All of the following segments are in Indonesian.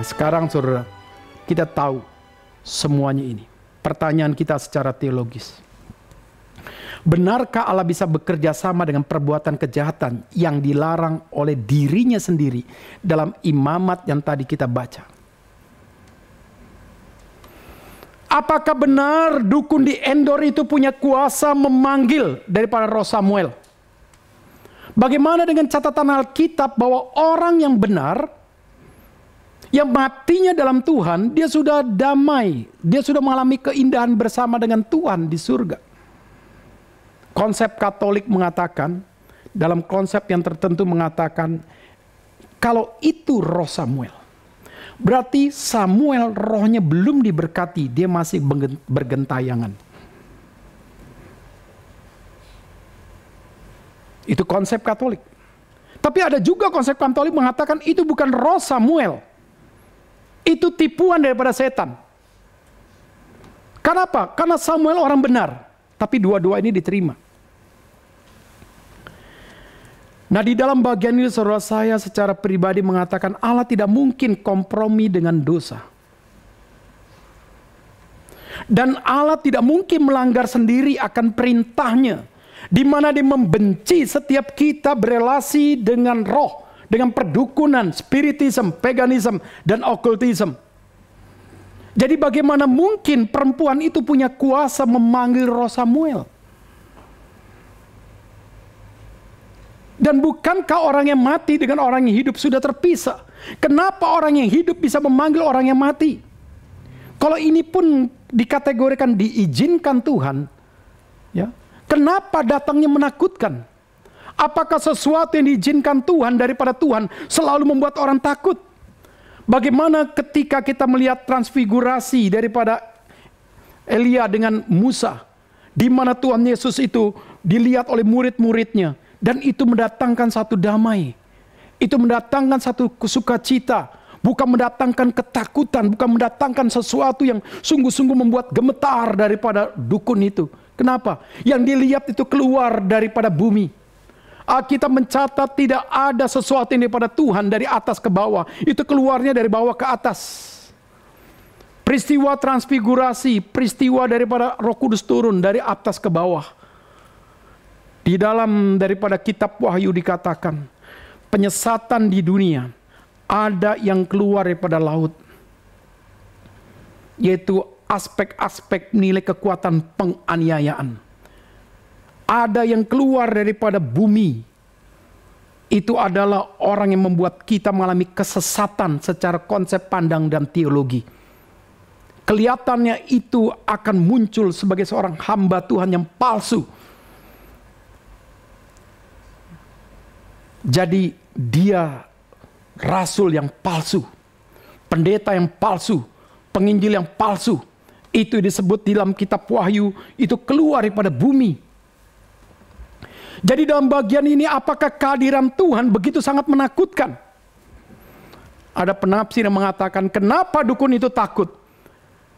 sekarang saudara, kita tahu semuanya ini. Pertanyaan kita secara teologis. Benarkah Allah bisa bekerja sama dengan perbuatan kejahatan yang dilarang oleh dirinya sendiri dalam imamat yang tadi kita baca? Apakah benar dukun di Endor itu punya kuasa memanggil daripada roh Samuel? Bagaimana dengan catatan Alkitab bahwa orang yang benar, yang matinya dalam Tuhan, dia sudah damai, dia sudah mengalami keindahan bersama dengan Tuhan di surga. Konsep Katolik mengatakan, dalam konsep yang tertentu mengatakan, kalau itu roh Samuel, berarti Samuel rohnya belum diberkati, dia masih bergentayangan. Itu konsep Katolik. Tapi ada juga konsep Katolik mengatakan itu bukan roh Samuel, itu tipuan daripada setan. Kenapa? Karena Samuel orang benar, tapi dua-dua ini diterima. Nah, di dalam bagian ini saudara, saya secara pribadi mengatakan Allah tidak mungkin kompromi dengan dosa. Dan Allah tidak mungkin melanggar sendiri akan perintahnya, di mana dia membenci setiap kita berelasi dengan roh, dengan perdukunan, spiritisme, paganisme, dan okultisme. Jadi bagaimana mungkin perempuan itu punya kuasa memanggil roh Samuel? Dan bukankah orang yang mati dengan orang yang hidup sudah terpisah? Kenapa orang yang hidup bisa memanggil orang yang mati? Kalau ini pun dikategorikan diizinkan Tuhan, ya, kenapa datangnya menakutkan? Apakah sesuatu yang diizinkan Tuhan daripada Tuhan selalu membuat orang takut? Bagaimana ketika kita melihat transfigurasi daripada Elia dengan Musa, di mana Tuhan Yesus itu dilihat oleh murid-muridnya, dan itu mendatangkan satu damai, itu mendatangkan satu sukacita, bukan mendatangkan ketakutan, bukan mendatangkan sesuatu yang sungguh-sungguh membuat gemetar daripada dukun itu. Kenapa? Yang dilihat itu keluar daripada bumi. Kita mencatat tidak ada sesuatu yang daripada Tuhan dari atas ke bawah, itu keluarnya dari bawah ke atas. Peristiwa transfigurasi, peristiwa daripada Roh Kudus turun dari atas ke bawah. Di dalam daripada kitab Wahyu dikatakan, penyesatan di dunia ada yang keluar daripada laut, yaitu aspek-aspek nilai kekuatan penganiayaan. Ada yang keluar daripada bumi, itu adalah orang yang membuat kita mengalami kesesatan secara konsep pandang dan teologi. Kelihatannya itu akan muncul sebagai seorang hamba Tuhan yang palsu. Jadi dia rasul yang palsu, pendeta yang palsu, penginjil yang palsu. Itu disebut di dalam kitab Wahyu, itu keluar daripada bumi. Jadi dalam bagian ini apakah kehadiran Tuhan begitu sangat menakutkan? Ada penafsir yang mengatakan kenapa dukun itu takut?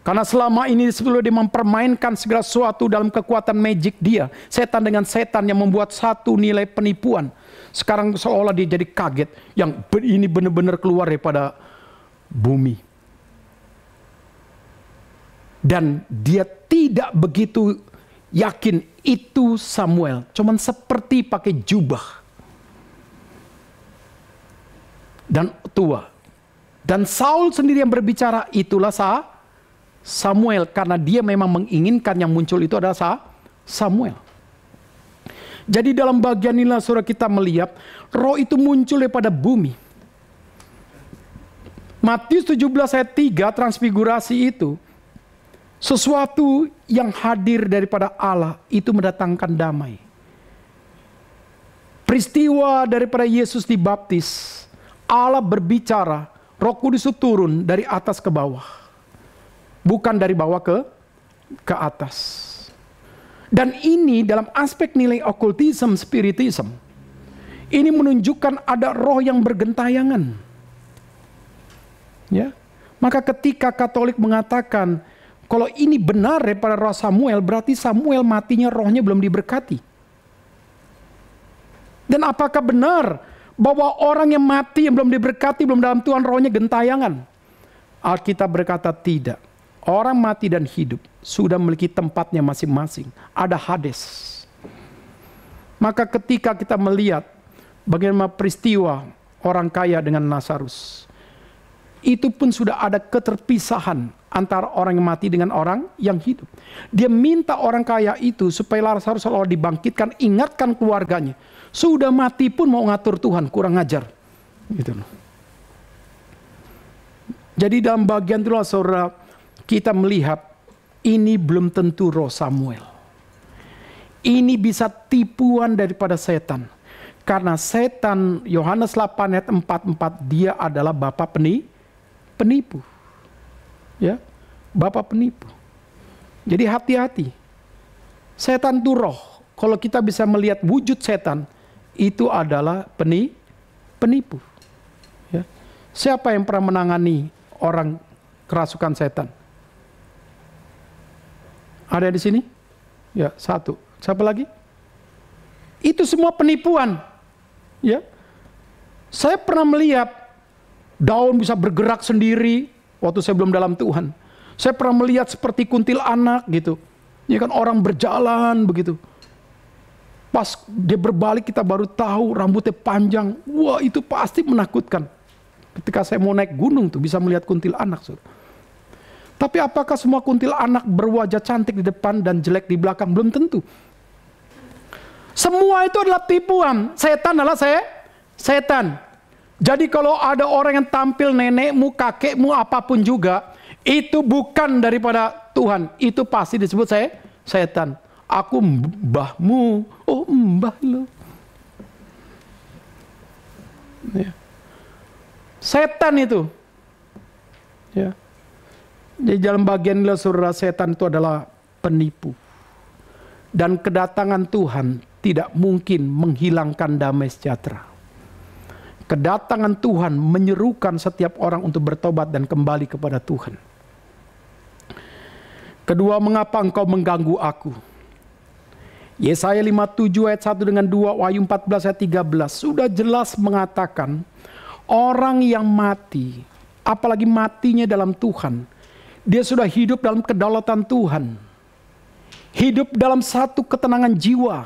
Karena selama ini sebelum dia mempermainkan segala sesuatu dalam kekuatan magic dia, setan dengan setan yang membuat satu nilai penipuan. Sekarang seolah dia jadi kaget, yang ini benar-benar keluar daripada bumi. Dan dia tidak begitu yakin itu Samuel, cuman seperti pakai jubah dan tua. Dan Saul sendiri yang berbicara, itulah Samuel, karena dia memang menginginkan yang muncul itu adalah Samuel. Jadi dalam bagian inilah saudara kita melihat roh itu muncul daripada bumi. Matius 17 ayat 3, transfigurasi itu sesuatu yang hadir daripada Allah itu mendatangkan damai. Peristiwa daripada Yesus dibaptis, Allah berbicara, Roh Kudus itu turun dari atas ke bawah, bukan dari bawah ke atas. Dan ini dalam aspek nilai okultisme, spiritisme, ini menunjukkan ada roh yang bergentayangan. Ya, maka ketika Katolik mengatakan kalau ini benar daripada roh Samuel, berarti Samuel matinya rohnya belum diberkati. Dan apakah benar bahwa orang yang mati yang belum diberkati, belum dalam Tuhan, rohnya gentayangan? Alkitab berkata tidak. Orang mati dan hidup sudah memiliki tempatnya masing-masing. Ada Hades. Maka ketika kita melihat bagaimana peristiwa orang kaya dengan Lazarus, itu pun sudah ada keterpisahan antara orang yang mati dengan orang yang hidup. Dia minta orang kaya itu supaya Lazarus seolah dibangkitkan, ingatkan keluarganya. Sudah mati pun mau ngatur Tuhan, kurang ajar. Gitu loh. Jadi dalam bagian itulah saudara, kita melihat ini belum tentu roh Samuel. Ini bisa tipuan daripada setan. Karena setan, Yohanes 8 ayat 44, dia adalah bapa penipu. Ya, bapa penipu. Jadi hati-hati. Setan itu roh. Kalau kita bisa melihat wujud setan, itu adalah penipu. Ya. Siapa yang pernah menangani orang kerasukan setan? Ada di sini? Ya, satu. Siapa lagi? Itu semua penipuan. Ya. Saya pernah melihat daun bisa bergerak sendiri waktu saya belum dalam Tuhan. Saya pernah melihat seperti kuntilanak gitu. Ya kan, orang berjalan begitu. Pas dia berbalik kita baru tahu rambutnya panjang. Wah, itu pasti menakutkan. Ketika saya mau naik gunung tuh bisa melihat kuntilanak. Tapi apakah semua kuntilanak berwajah cantik di depan dan jelek di belakang? Belum tentu. Semua itu adalah tipuan. Setan adalah setan. Jadi kalau ada orang yang tampil nenekmu, kakekmu, apapun juga, itu bukan daripada Tuhan. Itu pasti disebut setan. Aku mbahmu. Oh, mbah lo. Ya. Setan itu. Ya. Di dalam bagian saudara, setan itu adalah penipu. Dan kedatangan Tuhan tidak mungkin menghilangkan damai sejahtera. Kedatangan Tuhan menyerukan setiap orang untuk bertobat dan kembali kepada Tuhan. Kedua, mengapa engkau mengganggu aku? Yesaya 57 ayat 1 dengan 2, Wahyu 14 ayat 13 sudah jelas mengatakan orang yang mati, apalagi matinya dalam Tuhan, dia sudah hidup dalam kedaulatan Tuhan. Hidup dalam satu ketenangan jiwa.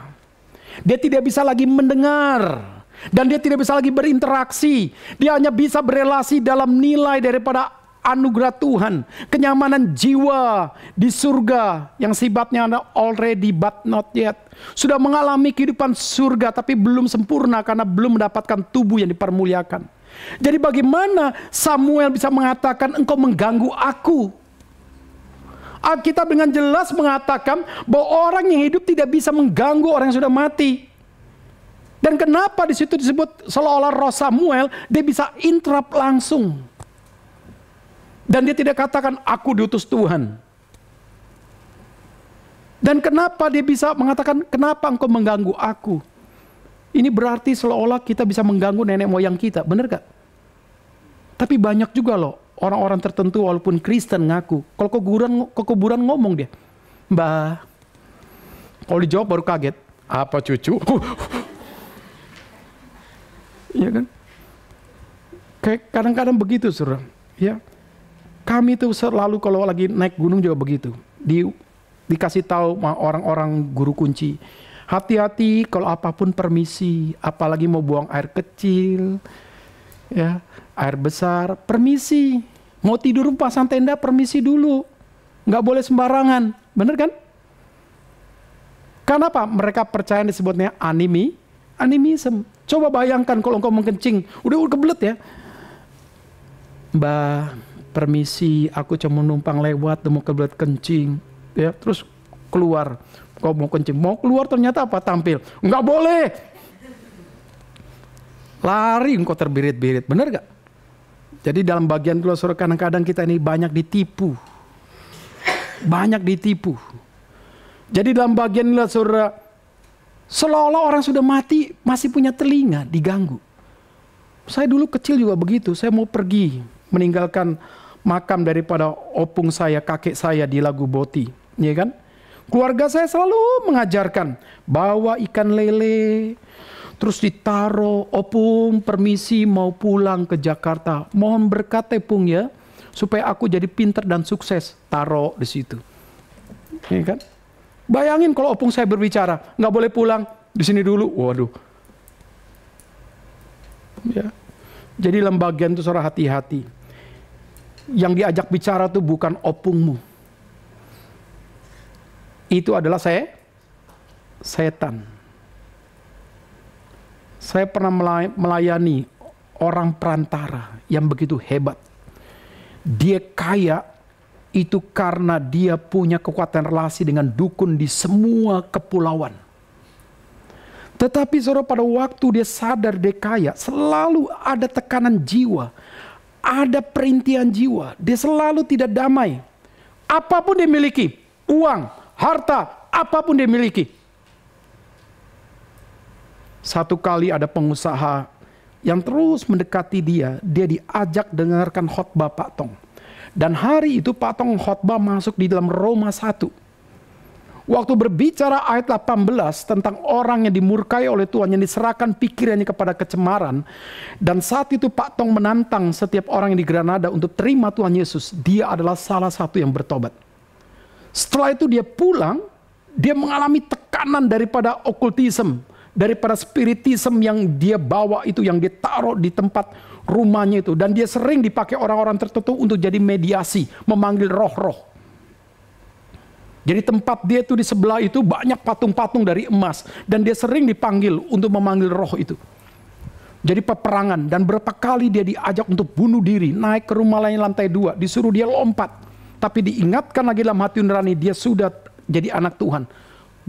Dia tidak bisa lagi mendengar. Dan dia tidak bisa lagi berinteraksi. Dia hanya bisa berelasi dalam nilai daripada anugerah Tuhan. Kenyamanan jiwa di surga. Yang sifatnya ada already but not yet. Sudah mengalami kehidupan surga tapi belum sempurna karena belum mendapatkan tubuh yang dipermuliakan. Jadi bagaimana Samuel bisa mengatakan engkau mengganggu aku? Alkitab dengan jelas mengatakan bahwa orang yang hidup tidak bisa mengganggu orang yang sudah mati. Dan kenapa di situ disebut seolah-olah roh Samuel, dia bisa interrupt langsung. Dan dia tidak katakan aku diutus Tuhan. Dan kenapa dia bisa mengatakan kenapa engkau mengganggu aku? Ini berarti seolah-olah kita bisa mengganggu nenek moyang kita, benar gak? Tapi banyak juga loh orang-orang tertentu walaupun Kristen ngaku. Kalau ke kuburan ngomong dia, Mbah. Kalau dijawab baru kaget. Apa cucu? Iya kan? Kayak kadang-kadang begitu, saudara. Ya, kami tuh selalu kalau lagi naik gunung juga begitu. Dikasih tahu sama orang-orang guru kunci. Hati-hati kalau apapun permisi, apalagi mau buang air kecil, ya, air besar, permisi. Mau tidur pasang tenda, permisi dulu. Nggak boleh sembarangan, bener kan? Kenapa? Mereka percaya disebutnya animism. Coba bayangkan kalau engkau mengencing, udah kebelet ya. Mbah, permisi, aku cuma numpang lewat, mau kebelet kencing, ya, terus keluar. Kau mau kencing, mau keluar ternyata apa? Tampil, nggak boleh. Lari engkau terbirit-birit, bener gak? Jadi dalam bagian dulu saudara, kadang-kadang kita ini banyak ditipu. Banyak ditipu. Jadi dalam bagian dulu saudara, seolah-olah orang sudah mati masih punya telinga, diganggu. Saya dulu kecil juga begitu, saya mau pergi meninggalkan makam daripada opung saya, kakek saya di Lagu Boti, ya kan? Keluarga saya selalu mengajarkan bawa ikan lele, terus ditaruh, opung permisi mau pulang ke Jakarta, mohon berkat tepung ya, supaya aku jadi pinter dan sukses. Taruh di situ. Ya kan? Bayangin kalau opung saya berbicara, nggak boleh pulang, di sini dulu. Waduh. Ya. Jadi dalam bagian itu saudara hati-hati. Yang diajak bicara itu bukan opungmu. Itu adalah setan. Saya pernah melayani orang perantara yang begitu hebat. Dia kaya itu karena dia punya kekuatan relasi dengan dukun di semua kepulauan. Tetapi saudara, pada waktu dia sadar dia kaya, selalu ada tekanan jiwa, ada perintihan jiwa. Dia selalu tidak damai. Apapun dia miliki, uang, harta, apapun dia miliki. Satu kali ada pengusaha yang terus mendekati dia diajak dengarkan khotbah Pak Tong. Dan hari itu Pak Tong khotbah masuk di dalam Roma 1. Waktu berbicara ayat 18 tentang orang yang dimurkai oleh Tuhan, yang diserahkan pikirannya kepada kecemaran. Dan saat itu Pak Tong menantang setiap orang yang di Granada untuk terima Tuhan Yesus. Dia adalah salah satu yang bertobat. Setelah itu dia pulang, dia mengalami tekanan daripada okultisme, daripada spiritisme yang dia bawa itu, yang dia taruh di tempat rumahnya itu. Dan dia sering dipakai orang-orang tertentu untuk jadi mediasi, memanggil roh-roh. Jadi tempat dia itu di sebelah itu banyak patung-patung dari emas. Dan dia sering dipanggil untuk memanggil roh itu. Jadi peperangan. Dan berapa kali dia diajak untuk bunuh diri. Naik ke rumah lain lantai 2. Disuruh dia lompat. Tapi diingatkan lagi dalam hati nurani, dia sudah jadi anak Tuhan.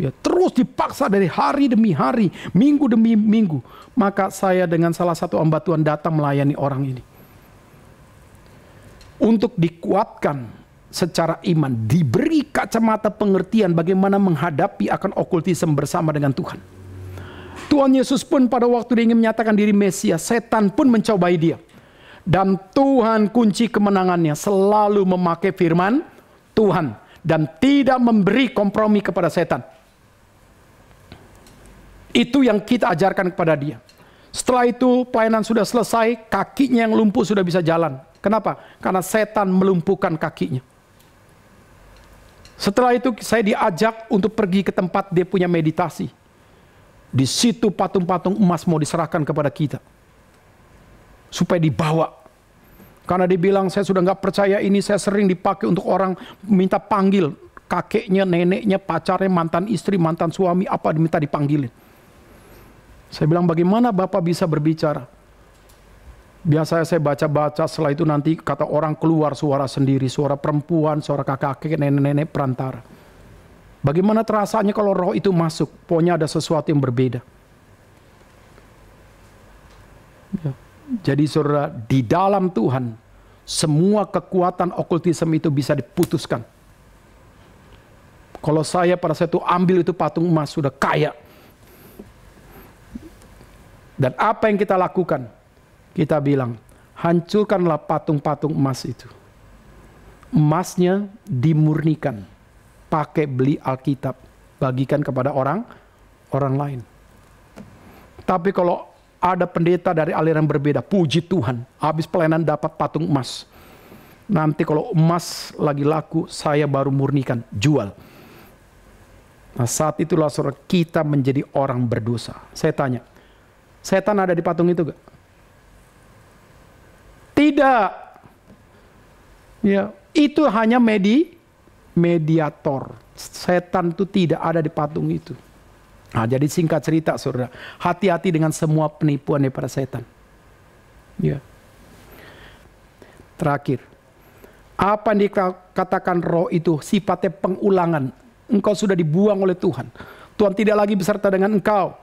Ya, terus dipaksa dari hari demi hari, minggu demi minggu. Maka saya dengan salah satu hamba Tuhan datang melayani orang ini. Untuk dikuatkan secara iman, diberi kacamata pengertian bagaimana menghadapi akan okultisme bersama dengan Tuhan. Tuhan Yesus pun pada waktu dia ingin menyatakan diri Mesias, setan pun mencobai dia. Dan Tuhan kunci kemenangannya selalu memakai firman Tuhan. Dan tidak memberi kompromi kepada setan. Itu yang kita ajarkan kepada dia. Setelah itu pelayanan sudah selesai, kakinya yang lumpuh sudah bisa jalan. Kenapa? Karena setan melumpuhkan kakinya. Setelah itu saya diajak untuk pergi ke tempat dia punya meditasi. Di situ patung-patung emas mau diserahkan kepada kita. Supaya dibawa. Karena dia bilang, saya sudah nggak percaya ini, saya sering dipakai untuk orang minta panggil. Kakeknya, neneknya, pacarnya, mantan istri, mantan suami, apa diminta dipanggilin. Saya bilang, bagaimana Bapak bisa berbicara? Biasanya saya baca-baca, setelah itu nanti kata orang keluar suara sendiri, suara perempuan, suara kakek-kakek, nenek-nenek perantara. Bagaimana terasanya kalau roh itu masuk? Pokoknya ada sesuatu yang berbeda. Ya. Jadi saudara, di dalam Tuhan, semua kekuatan okultisme itu bisa diputuskan. Kalau saya pada saat itu ambil itu patung emas, sudah kaya. Dan apa yang kita lakukan? Kita bilang, hancurkanlah patung-patung emas itu. Emasnya dimurnikan. Pakai beli Alkitab. Bagikan kepada orang lain. Tapi kalau ada pendeta dari aliran berbeda, puji Tuhan, habis pelayanan dapat patung emas. Nanti kalau emas lagi laku, saya baru murnikan, jual. Nah saat itulah saudara, kita menjadi orang berdosa. Saya tanya, setan ada di patung itu gak? Tidak. Ya, itu hanya mediator. Setan itu tidak ada di patung itu. Nah, jadi singkat cerita saudara, hati-hati dengan semua penipuan daripada setan. Ya. Terakhir, apa yang dikatakan roh itu sifatnya pengulangan. Engkau sudah dibuang oleh Tuhan. Tuhan tidak lagi beserta dengan engkau.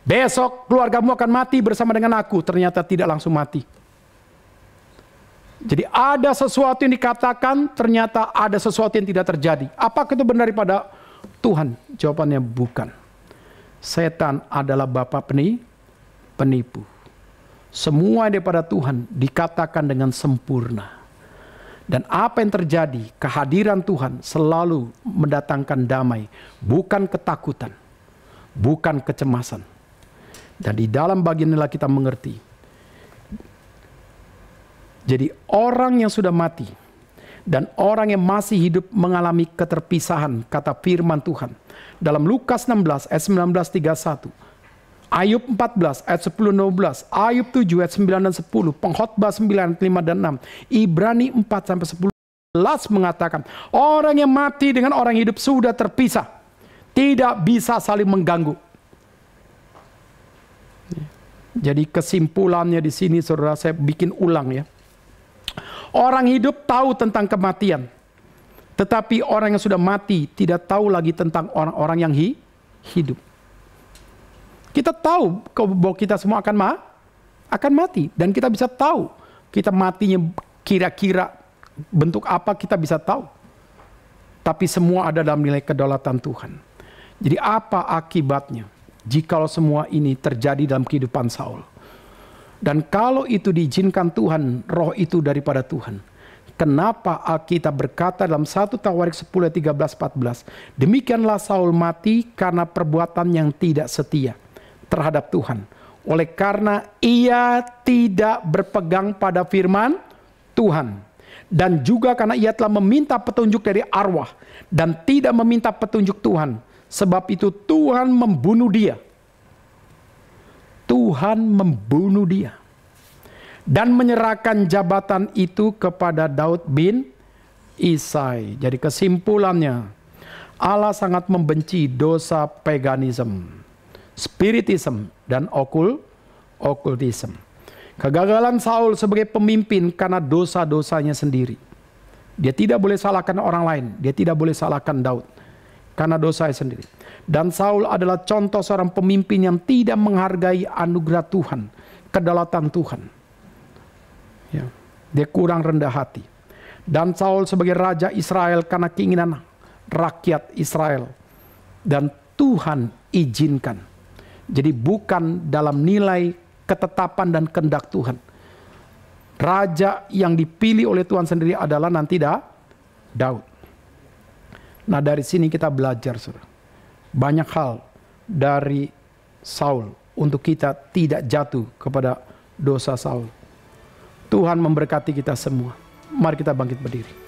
Besok keluargamu akan mati bersama dengan aku. Ternyata tidak langsung mati. Jadi ada sesuatu yang dikatakan, ternyata ada sesuatu yang tidak terjadi. Apakah itu benar daripada Tuhan? Jawabannya bukan. Setan adalah bapa penipu. Semua daripada Tuhan dikatakan dengan sempurna. Dan apa yang terjadi, kehadiran Tuhan selalu mendatangkan damai. Bukan ketakutan, bukan kecemasan. Dan di dalam bagian inilah kita mengerti. Jadi orang yang sudah mati dan orang yang masih hidup mengalami keterpisahan, kata firman Tuhan. Dalam Lukas 16 ayat 19-31, Ayub 14 ayat 10-12, Ayub 7 ayat 9 dan 10, Pengkhotbah 9 ayat 5 dan 6, Ibrani 4-10 mengatakan, orang yang mati dengan orang hidup sudah terpisah, tidak bisa saling mengganggu. Jadi kesimpulannya di sini, saudara, saya bikin ulang ya. Orang hidup tahu tentang kematian, tetapi orang yang sudah mati tidak tahu lagi tentang orang-orang yang hidup. Kita tahu bahwa kita semua akan mati, dan kita bisa tahu kita matinya kira-kira bentuk apa, kita bisa tahu. Tapi semua ada dalam nilai kedaulatan Tuhan. Jadi apa akibatnya jikalau semua ini terjadi dalam kehidupan Saul? Dan kalau itu diizinkan Tuhan, roh itu daripada Tuhan. Kenapa Alkitab berkata dalam 1 Tawarik 10 ayat 13-14, demikianlah Saul mati karena perbuatan yang tidak setia terhadap Tuhan. Oleh karena ia tidak berpegang pada firman Tuhan. Dan juga karena ia telah meminta petunjuk dari arwah dan tidak meminta petunjuk Tuhan. Sebab itu Tuhan membunuh dia. Tuhan membunuh dia. Dan menyerahkan jabatan itu kepada Daud bin Isai. Jadi kesimpulannya, Allah sangat membenci dosa paganism, spiritism, dan okultism. Kegagalan Saul sebagai pemimpin karena dosa-dosanya sendiri. Dia tidak boleh salahkan orang lain. Dia tidak boleh salahkan Daud karena dosanya sendiri. Dan Saul adalah contoh seorang pemimpin yang tidak menghargai anugerah Tuhan, kedaulatan Tuhan. Ya, dia kurang rendah hati. Dan Saul sebagai raja Israel karena keinginan rakyat Israel. Dan Tuhan izinkan. Jadi bukan dalam nilai ketetapan dan kehendak Tuhan. Raja yang dipilih oleh Tuhan sendiri adalah nanti Daud. Nah, dari sini kita belajar, saudara, banyak hal dari Saul untuk kita tidak jatuh kepada dosa Saul. Tuhan memberkati kita semua. Mari kita bangkit berdiri.